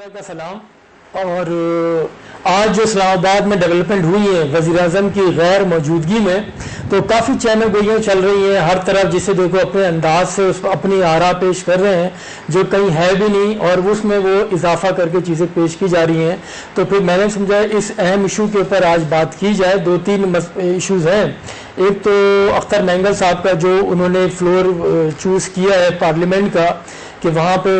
اللہ کا سلام. اور آج جو اسلام آباد میں ڈیولپمنٹ ہوئی ہے وزیر اعظم کی غیر موجودگی میں، تو کافی چینل گوئیاں چل رہی ہیں ہر طرف، جسے دیکھو اپنے انداز سے اپنی آراء پیش کر رہے ہیں جو کہیں ہے بھی نہیں، اور اس میں وہ اضافہ کر کے چیزیں پیش کی جا رہی ہیں. تو پھر میں نے سمجھا اس اہم ایشو کے اوپر آج بات کی جائے. دو تین ایشوز ہیں. ایک تو اختر مینگل صاحب کا جو انہوں نے فلور چوز کیا ہے پارلیمنٹ کا، کہ وہاں پہ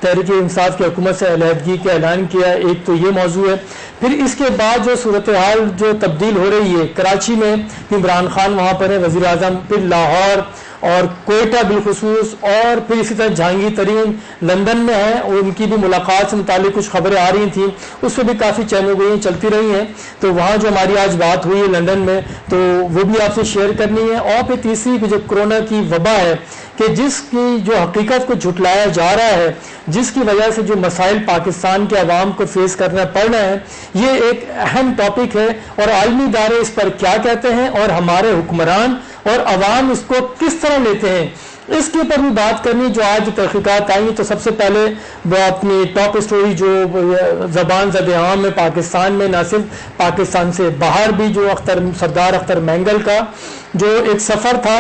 تحریک انصاف کی حکومت سے علیحدگی کا اعلان کیا. ایک تو یہ موضوع ہے. پھر اس کے بعد جو صورتحال جو تبدیل ہو رہی ہے کراچی میں، عمران خان وہاں پر ہے وزیر اعظم، پھر لاہور اور کوئٹہ بالخصوص، اور پھر اسی طرح جہانگیر ترین لندن میں ہیں، اور ان کی بھی ملاقات سے متعلق کچھ خبریں آ رہی تھیں، اس پہ بھی کافی چینل گوئیاں چلتی رہی ہیں. تو وہاں جو ہماری آج بات ہوئی ہے لندن میں، تو وہ بھی آپ سے شیئر کرنی ہے. اور پھر تیسری جو کرونا کی وبا ہے، کہ جس کی جو حقیقت کو جھٹلایا جا رہا ہے، جس کی وجہ سے جو مسائل پاکستان کے عوام کو فیس کرنا پڑ رہے ہیں، یہ ایک اہم ٹاپک ہے. اور عالمی ادارے اس پر کیا کہتے ہیں اور ہمارے حکمران اور عوام اس کو کس طرح لیتے ہیں، اس کے اوپر بھی بات کرنی. جو آج تحقیقات آئی ہیں، تو سب سے پہلے وہ اپنی ٹاپ اسٹوری جو زبان زد عام ہے پاکستان میں، نہ صرف پاکستان سے باہر بھی، جو سردار اختر مینگل کا جو ایک سفر تھا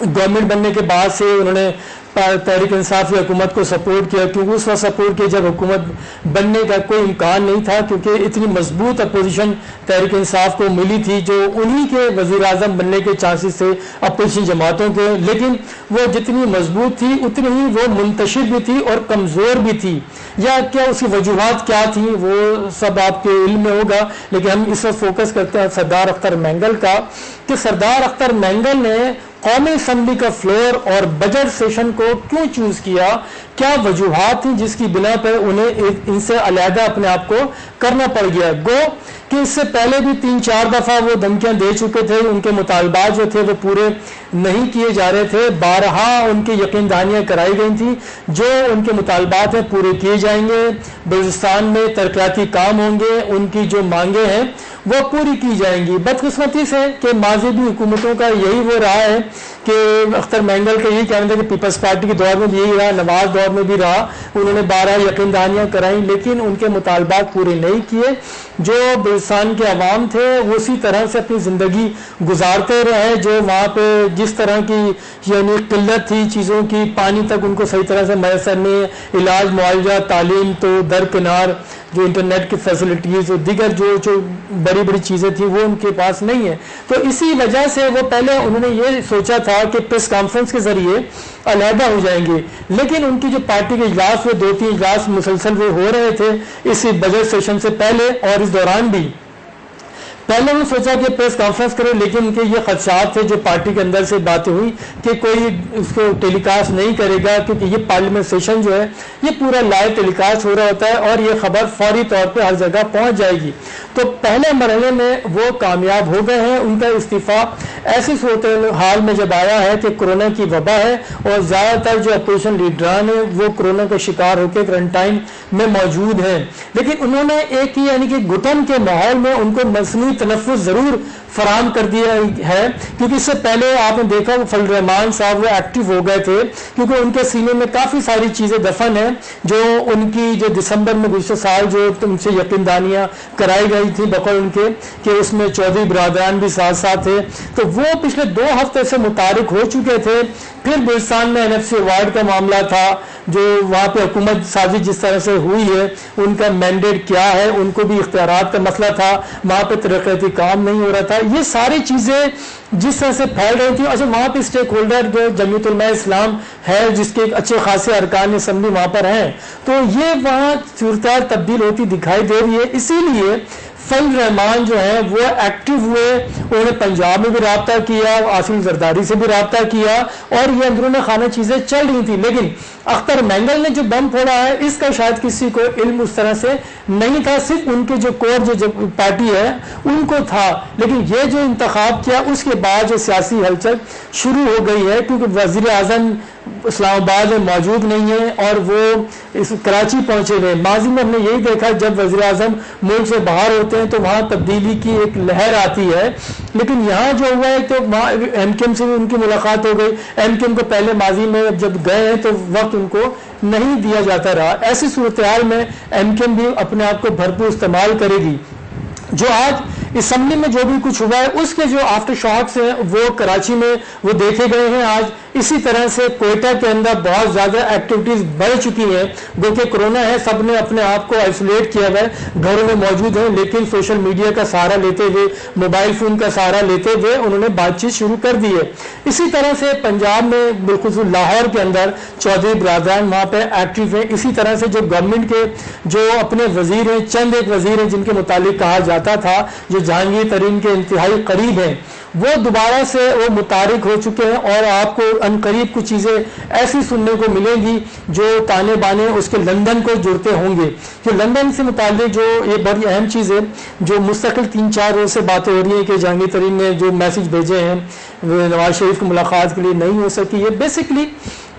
گورنمنٹ بننے کے بعد سے، انہوں نے تحریک انصاف کی حکومت کو سپورٹ کیا، کیونکہ اس وقت سپورٹ کیا جب حکومت بننے کا کوئی امکان نہیں تھا، کیونکہ اتنی مضبوط اپوزیشن تحریک انصاف کو ملی تھی جو انہی کے وزیر اعظم بننے کے چانسز تھے اپوزیشن جماعتوں کے. لیکن وہ جتنی مضبوط تھی اتنی ہی وہ منتشر بھی تھی اور کمزور بھی تھی. یا کیا اس کی وجوہات کیا تھیں وہ سب آپ کے علم میں ہوگا، لیکن ہم اس وقت فوکس کرتے ہیں سردار اختر مینگل کا، کہ سردار اختر مینگل نے قومی اسمبلی کا فلور اور بجٹ سیشن کو کیوں چوز کیا، کیا وجوہات تھیں جس کی بنا پر انہیں ان سے علیحدہ اپنے آپ کو کرنا پڑ گیا. گو کہ اس سے پہلے بھی 3-4 دفعہ وہ دھمکیاں دے چکے تھے، ان کے مطالبات جو تھے وہ پورے نہیں کیے جا رہے تھے. بارہا ان کی یقین دہانیاں کرائی گئی تھیں جو ان کے مطالبات ہیں پورے کیے جائیں گے، بلوچستان میں ترقیاتی کام ہوں گے، ان کی جو مانگیں ہیں وہ پوری کی جائیں گی. بدقسمتی سے کہ ماضی بھی حکومتوں کا یہی وہ رہا ہے، کہ اختر مینگل کا یہی کہنا تھا کہ پیپلز پارٹی کے دور میں بھی یہی رہا، نواز دور میں بھی رہا، انہوں نے 12 یقین دہانیاں کرائیں لیکن ان کے مطالبات پورے نہیں کیے. جو بلوچستان کے عوام تھے وہ اسی طرح سے اپنی زندگی گزارتے رہے، جو وہاں پہ جس طرح کی یعنی قلت تھی چیزوں کی، پانی تک ان کو صحیح طرح سے میسر نہیں ہے، علاج معالجہ تعلیم تو درکنار، جو انٹرنیٹ کی فیسلٹیز اور دیگر جو بڑی بڑی چیزیں تھیں وہ ان کے پاس نہیں ہیں. تو اسی وجہ سے وہ پہلے انہوں نے یہ سوچا تھا کہ پریس کانفرنس کے ذریعے علیحدہ ہو جائیں گے، لیکن ان کی جو پارٹی کے اجلاس وہ 2-3 اجلاس مسلسل وہ ہو رہے تھے اس بجٹ سیشن سے پہلے اور اس دوران بھی. پہلے انہوں نے سوچا کہ پریس کانفرنس کرے، لیکن ان کے یہ خدشات تھے جو پارٹی کے اندر سے باتیں ہوئی کہ کوئی اس کو ٹیلی کاسٹ نہیں کرے گا، کیونکہ یہ پارلیمنٹ سیشن جو ہے یہ پورا لائیو ٹیلی کاسٹ ہو رہا ہوتا ہے اور یہ خبر فوری طور پہ ہر جگہ پہنچ جائے گی. تو پہلے مرحلے میں وہ کامیاب ہو گئے ہیں. ان کا استعفیٰ ایسی صورتحال میں جب آیا ہے کہ کورونا کی وبا ہے اور زیادہ تر جو اپوزیشن لیڈران ہیں وہ کورونا کا شکار ہو کے کرنٹائن میں موجود ہیں، لیکن انہوں نے ایک ہی یعنی کہ گھٹن کے ماحول میں ان کو مصنوعی تنفس ضرور فراہم کر دیا ہے. کیونکہ اس سے پہلے آپ نے دیکھا فضل الرحمان صاحب وہ ایکٹیو ہو گئے تھے، کیونکہ ان کے سینے میں کافی ساری چیزیں دفن ہیں جو ان کی جو دسمبر میں گزشتہ سال جو ان سے یقین دہانیاں کرائی گئی تھی بقول ان کے کہ اس میں چودھری برادران بھی ساتھ ساتھ تھے، تو وہ پچھلے 2 ہفتے سے متحرک ہو چکے تھے. پھر بلوچستان میں NFC ایوارڈ کا معاملہ تھا، جو وہاں پہ حکومت سازی جس طرح سے ہوئی ہے ان کا مینڈیٹ کیا ہے، ان کو بھی اختیارات کا مسئلہ تھا، وہاں پہ ترقیاتی کام نہیں ہو رہا تھا. یہ ساری چیزیں جس طرح سے پھیل رہی تھی. اچھا وہاں پہ اسٹیک ہولڈر جو جمعیت علماء اسلام ہے جس کے اچھے خاصے ارکان اسمبلی وہاں پر ہیں، تو یہ وہاں صورتحال تبدیل ہوتی دکھائی دے رہی ہے. اسی لیے فضل الرحمان جو ہیں وہ ایکٹیو ہوئے، انہوں نے پنجاب میں بھی رابطہ کیا، عاصم زرداری سے بھی رابطہ کیا، اور یہ اندرون خانہ چیزیں چل رہی تھیں. لیکن اختر مینگل نے جو بم پھوڑا ہے اس کا شاید کسی کو علم اس طرح سے نہیں تھا، صرف ان کے جو کور جو پارٹی ہے ان کو تھا. لیکن یہ جو انتخاب کیا اس کے بعد جو سیاسی ہلچل شروع ہو گئی ہے، کیونکہ وزیر اعظم اسلام آباد میں موجود نہیں ہے اور وہ اس کراچی پہنچے ہوئے. ماضی میں ہم نے یہی دیکھا جب وزیر اعظم ملک سے باہر ہوتے ہیں تو وہاں تبدیلی کی ایک لہر آتی ہے، لیکن یہاں جو ہوا ہے تو ایم کیو ایم سے بھی ان کی ملاقات ہو گئی. ایم کیو ایم کو پہلے ماضی میں جب گئے ہیں تو وقت ان کو نہیں دیا جاتا رہا. ایسی صورتحال میں MKM بھی اپنے آپ کو بھرپور استعمال کرے گی. جو آج اسمبلی میں جو بھی کچھ ہوا ہے اس کے جو آفٹر شاکس ہیں وہ کراچی میں وہ دیکھے گئے ہیں. آج اسی طرح سے کوئٹہ کے اندر بہت زیادہ ایکٹیویٹیز بڑھ چکی ہیں. گو کہ کرونا ہے, سب نے اپنے آپ کو آئسولیٹ کیا ہوا ہے, گھروں میں موجود ہیں, لیکن سوشل میڈیا کا سہارا لیتے ہوئے, موبائل فون کا سہارا لیتے ہوئے انہوں نے بات چیت شروع کر دی ہے. اسی طرح سے پنجاب میں بالخصوص لاہور کے اندر چودھری برادران وہاں پہ ایکٹیو ہیں. اسی طرح سے جو گورنمنٹ کے جو اپنے وزیر ہیں, چند ایک وزیر ہیں جن کے متعلق کہا جاتا تھا جو جہانگیر ترین کے انتہائی قریب ہیں, وہ دوبارہ سے وہ متحرک ہو چکے ہیں. اور آپ کو ان قریب کچھ چیزیں ایسی سننے کو ملیں گی جو تانے بانے اس کے لندن کو جڑتے ہوں گے. جو لندن سے متعلق جو یہ بڑی اہم چیز ہے جو مستقل 3-4 روز سے باتیں ہو رہی ہیں کہ جہانگیر ترین نے جو میسج بھیجے ہیں نواز شریف کی ملاقات کے لیے نہیں ہو سکی. یہ بیسکلی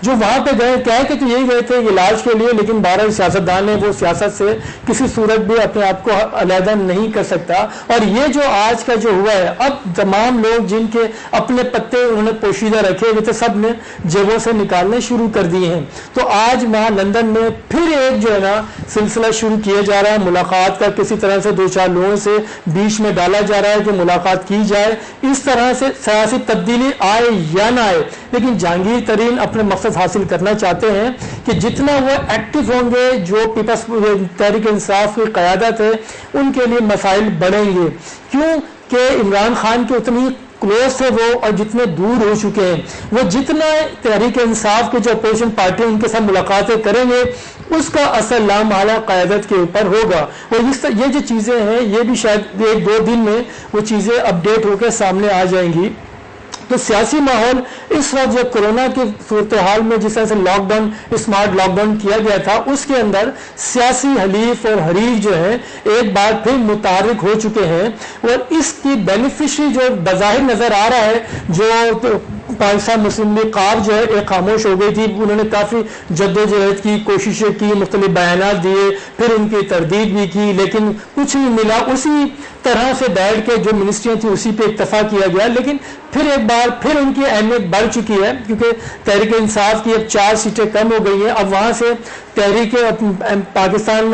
جو وہاں پہ گئے کہہ کے تو یہی گئے تھے علاج کے لیے, لیکن 12 سیاستدان ہیں وہ سیاست سے کسی صورت بھی اپنے آپ کو علیحدہ نہیں کر سکتا. اور یہ جو آج کا جو ہوا ہے, اب تمام لوگ جن کے اپنے پتے انہوں نے پوشیدہ رکھے ہوئے تھے سب نے جیبوں سے نکالنے شروع کر دیے ہیں. تو آج وہاں لندن میں پھر ایک جو ہے نا سلسلہ شروع کیا جا رہا ہے ملاقات کا. کسی طرح سے 2-4 لوگوں سے بیچ میں ڈالا جا رہا ہے کہ ملاقات کی جائے. اس طرح سے سیاسی تبدیلی آئے یا نہ آئے, لیکن جہانگیر ترین اپنے مقصد حاصل کرنا چاہتے ہیں کہ جتنا وہ ایکٹیو ہوں گے, جو پیپلز تحریک انصاف کی قیادت ہے ان کے لیے مسائل بڑھیں گے. کیوں کہ عمران خان کے اتنی کلوز تھے وہ, اور جتنے دور ہو چکے ہیں وہ, جتنا تحریک انصاف کے جو اپوزیشن پارٹی ان کے ساتھ ملاقاتیں کریں گے اس کا اثر لامحالہ قیادت کے اوپر ہوگا. اور یہ جو چیزیں ہیں یہ بھی شاید 1-2 دن میں وہ چیزیں اپڈیٹ ہو کے سامنے آ جائیں گی. تو سیاسی ماحول اس وقت جو کرونا کی صورتحال میں جس طرح سے lockdown smart lockdown کیا گیا تھا اس کے اندر سیاسی حلیف اور حریف جو ہیں ایک بار پھر متحرک ہو چکے ہیں. اور اس کی بینیفیشری جو بظاہر نظر آ رہا ہے, جو پاکستان مسلم لیگ قاف جو ہے ایک خاموش ہو گئی تھی, انہوں نے کافی جدوجہد کی, کوششیں کی, مختلف بیانات دیے, پھر ان کی تردید بھی کی, لیکن کچھ نہیں ملا. اسی طرح سے بیٹھ کے جو منسٹریاں تھیں اسی پہ اکتفا کیا گیا. لیکن پھر ایک بار پھر ان کی اہمیت بڑھ چکی ہے کیونکہ تحریک انصاف کی اب 4 سیٹیں کم ہو گئی ہیں. اب وہاں سے تحریک پاکستان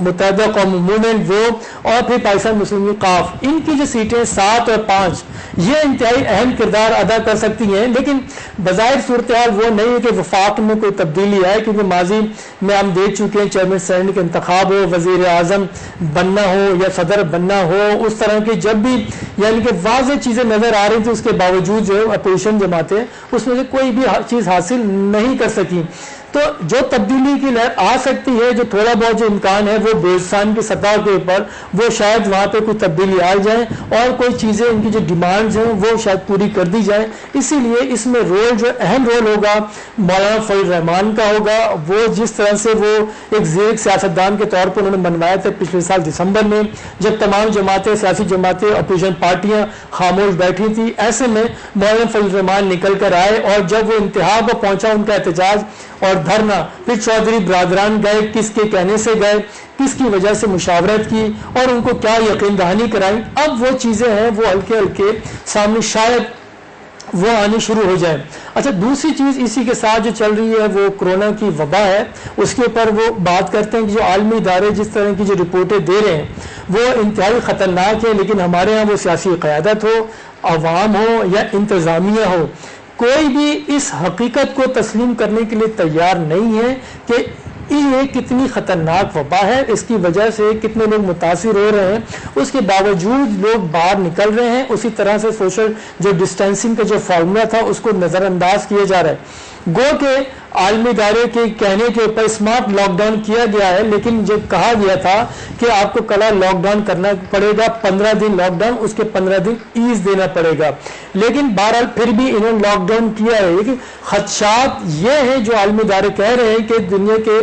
متحدہ قوم موومنٹ وہ اور پھر پاکستان مسلم لیگ قاف, ان کی جو سیٹیں 7 اور 5 یہ انتہائی اہم کردار ادا کر سکتی ہیں. لیکن بظاہر صورتحال وہ نہیں ہے کہ وفاق میں کوئی تبدیلی آئے, کیونکہ ماضی میں ہم دیکھ چکے ہیں چیئرمین سینٹ کا انتخاب ہو, وزیر اعظم بننا ہو یا صدر بننا ہو, اس طرح کی جب بھی یعنی کہ واضح چیزیں نظر آ رہی تھی اس کے باوجود جو ہے اپوزیشن جماعتیں اس میں سے کوئی بھی چیز حاصل نہیں کر سکی. تو جو تبدیلی کی لہر آ سکتی ہے, جو تھوڑا بہت جو امکان ہے وہ بلوچستان کی سطح کے اوپر وہ شاید وہاں پہ کوئی تبدیلی آ جائے اور کوئی چیزیں ان کی جو ڈیمانڈز ہیں وہ شاید پوری کر دی جائیں. اسی لیے اس میں رول جو اہم رول ہوگا مولانا فضل الرحمان کا ہوگا. وہ جس طرح سے وہ ایک زیر سیاستدان کے طور پر انہوں نے منوایا تھا پچھلے سال دسمبر میں, جب تمام جماعتیں سیاسی جماعتیں اپوزیشن پارٹیاں خاموش بیٹھی تھی, ایسے میں مولانا فضل الرحمان نکل کر آئے. اور جب وہ انتہا کو پہنچا ان کا احتجاج اور دھرنا, پھر چودھری برادران گئے, کس کے کہنے سے گئے, کس کی وجہ سے مشاورت کی اور ان کو کیا یقین دہانی کرائی. اب وہ چیزیں ہیں وہ ہلکے ہلکے سامنے شاید وہ آنی شروع ہو جائے. اچھا, دوسری چیز اسی کے ساتھ جو چل رہی ہے وہ کرونا کی وبا ہے. اس کے اوپر وہ بات کرتے ہیں کہ جو عالمی ادارے جس طرح کی جو رپورٹیں دے رہے ہیں وہ انتہائی خطرناک ہے, لیکن ہمارے ہاں وہ سیاسی قیادت ہو, عوام ہو یا انتظامیہ ہو, کوئی بھی اس حقیقت کو تسلیم کرنے کے لیے تیار نہیں ہے کہ یہ کتنی خطرناک وبا ہے, اس کی وجہ سے کتنے لوگ متاثر ہو رہے ہیں. اس کے باوجود لوگ باہر نکل رہے ہیں. اسی طرح سے سوشل جو ڈسٹینسنگ کا جو فارمولا تھا اس کو نظر انداز کیا جا رہا ہے. گو کہ عالمی ادارے کے کہنے کے اوپر اسمارٹ لاک ڈاؤن کیا گیا ہے, لیکن جو کہا گیا تھا کہ آپ کو کلا لاک ڈاؤن کرنا پڑے گا, 15 دن لاک ڈاؤن, اس کے 15 دن ایز دینا پڑے گا. لیکن بہرحال پھر بھی انہوں نے لاک ڈاؤن کیا ہے. کہ خدشات یہ ہیں جو عالمی ادارے کہہ رہے ہیں کہ دنیا کے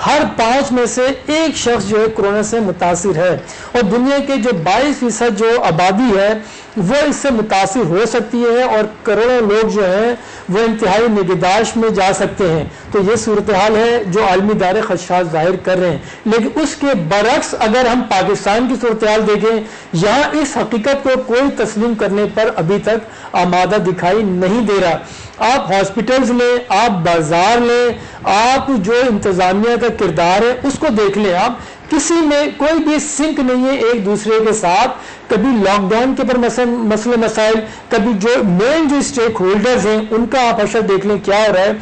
ہر 5 میں سے 1 شخص جو ہے کورونا سے متاثر ہے, اور دنیا کے جو 22% جو آبادی ہے وہ اس سے متاثر ہو سکتی ہے, اور کروڑوں لوگ جو ہیں وہ انتہائی نگہداشت میں جا سکتے ہیں. تو یہ صورتحال ہے جو عالمی ادارے خدشات ظاہر کر رہے ہیں. لیکن اس کے برعکس اگر ہم پاکستان کی صورتحال دیکھیں, یہاں اس حقیقت کو کوئی تسلیم کرنے پر ابھی تک آمادہ دکھائی نہیں دے رہا. آپ ہاسپٹلز لیں، آپ بازار لیں، آپ جو انتظامیہ کا کردار ہے اس کو دیکھ لیں. آپ کسی میں کوئی بھی سنک نہیں ہے ایک دوسرے کے ساتھ. کبھی لاک ڈاؤن کے پر مسئلے مسائل، کبھی جو مین جو اسٹیک ہولڈرز ہیں ان کا آپ اشر دیکھ لیں کیا ہو رہا ہے.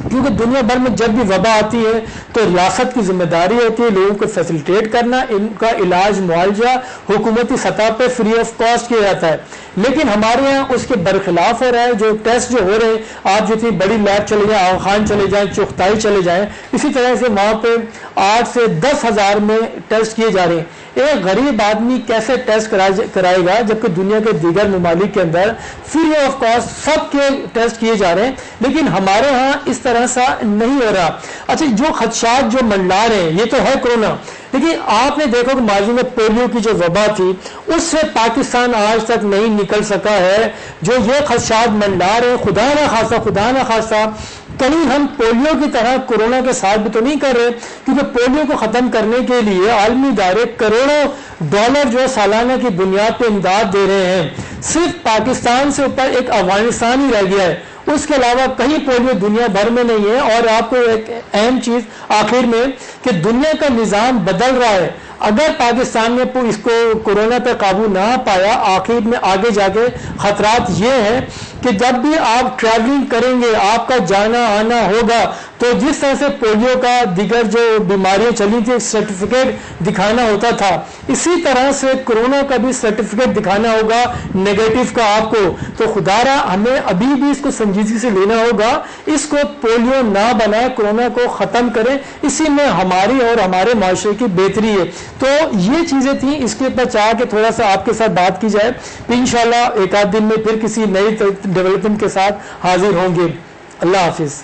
کیونکہ دنیا بھر میں جب بھی وبا آتی ہے تو ریاست کی ذمہ داری ہوتی ہے لوگوں کو فیسیلیٹیٹ کرنا، ان کا علاج معالجہ حکومتی سطح پہ فری آف کاسٹ کیا جاتا ہے. لیکن ہمارے یہاں اس کے برخلاف ہو رہا ہے. جو ٹیسٹ جو ہو رہے ہیں، آپ جتنی بڑی لیب چلے جائیں، آغا خان چلے جائیں، چغتائی چلے جائیں، اسی طرح سے وہاں پہ 8 سے 10 ہزار میں ٹیسٹ کیے جا رہے ہیں. ایک غریب آدمی کیسے ٹیسٹ کرائے گا جبکہ دنیا کے دیگر ممالک کے اندر فری آف کاسٹ سب کے ٹیسٹ کیے جا رہے ہیں، لیکن ہمارے ہاں اس طرح سا نہیں ہو رہا. اچھا، جو خدشات جو منڈلا رہے ہیں یہ تو ہے کورونا، لیکن آپ نے دیکھو کہ ماضی میں پولیو کی جو وبا تھی اس سے پاکستان آج تک نہیں نکل سکا ہے. جو یہ خدشات منڈلا رہے ہیں، خدا نہ خاصہ کہیں ہم پولیو کی طرح کورونا کے ساتھ بھی تو نہیں کر رہے، کیونکہ پولیو کو ختم کرنے کے لیے عالمی ادارے کروڑوں ڈالر جو سالانہ کی بنیاد پہ امداد دے رہے ہیں. صرف پاکستان سے اوپر ایک افغانستان ہی رہ گیا ہے، اس کے علاوہ کہیں پولیو دنیا بھر میں نہیں ہے. اور آپ کو ایک اہم چیز آخر میں کہ دنیا کا نظام بدل رہا ہے. اگر پاکستان نے اس کو کورونا پہ قابو نہ پایا، آخر میں آگے جا کے خطرات یہ ہیں کہ جب بھی آپ ٹریولنگ کریں گے، آپ کا جانا آنا ہوگا، تو جس طرح سے پولیو کا دیگر جو بیماریاں چلی تھی سرٹیفکیٹ دکھانا ہوتا تھا، اسی طرح سے کورونا کا بھی سرٹیفکیٹ دکھانا ہوگا نیگیٹو کا آپ کو. تو خدا را ہمیں ابھی بھی اس کو سنجیدگی سے لینا ہوگا. اس کو پولیو نہ بنائے، کورونا کو ختم کریں، اسی میں ہماری اور ہمارے معاشرے کی بہتری ہے. تو یہ چیزیں تھیں، اس کے اوپر چاہ کے تھوڑا سا آپ کے ساتھ بات کی جائے. انشاءاللہ ایک آدھ دن میں پھر کسی نئی ڈیولپمنٹ کے ساتھ حاضر ہوں گے. اللہ حافظ.